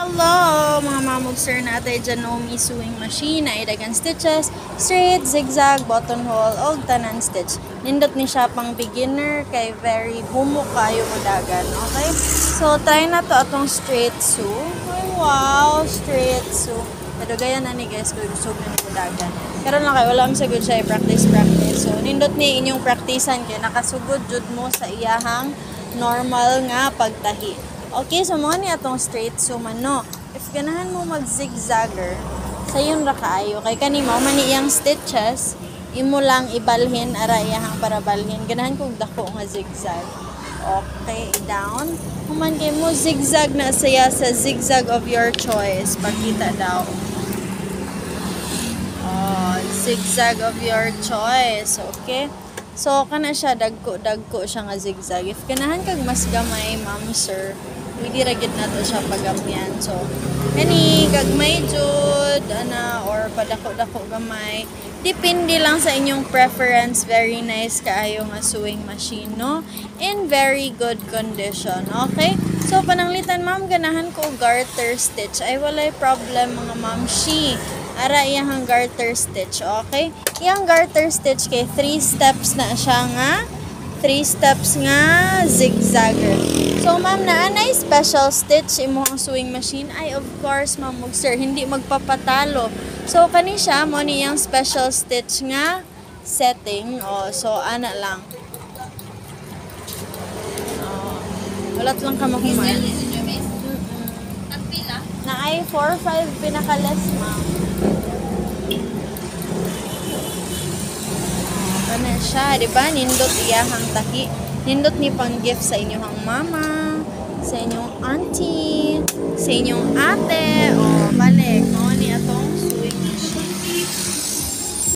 Hello mga mamugster natin dyan no sewing machine na idagan stitches, straight, zigzag, buttonhole, o tanan stitch. Nindot ni siya pang beginner kay very humok kayo mudagan. Okay? So try na to atong straight sew. Ay, wow, straight sew. Pero gaya na ni guys kung gusto nyo mudagan. Karon lang kayo wala sa good siya practice. So nindot ni inyong practicean kay nakasugod jud mo sa iyahang normal nga pagtahi. Okay, so mga ni atong straight sew man no. If ganahan mo mag-zigzagger, sayon ra kaayo kay kani mao man iyang stitches, imo lang ibalhin ara iyahang para balhin. Ganahan kog dako nga zigzag. Okay, down. Human kay mo zigzag na saya sa zigzag of your choice. Pakita daw. Oh, zigzag of your choice. Okay. So, kana siya, dagko siya nga zigzag. If kanahan kag mas gamay, ma'am, sir, pwede ragit na to siya pagamyan. So, kani, gagmay jud, or padako-dako gamay. Depende lang sa inyong preference. Very nice kaayo nga sewing machine, no? In very good condition, okay? So, pananglitan, ma'am, ganahan ko garter stitch. Ay, walay problem, mga ma'am, ara iyang garter stitch, okay? Iyang garter stitch kay 3 steps na siya nga 3 steps nga zigzagger. So ma'am na anay special stitch imo ang sewing machine ay of course ma'am sir hindi magpapatalo. So kani siya mo ni iyang special stitch nga setting. So ana lang. Walat lang ka makuman. Na ay 4-5 pinaka-less ma'am. Ano siya, di ba? Nindot iyahang tahi. Nindot ni pang gift sa inyong mama, sa inyong auntie, sa inyong ate,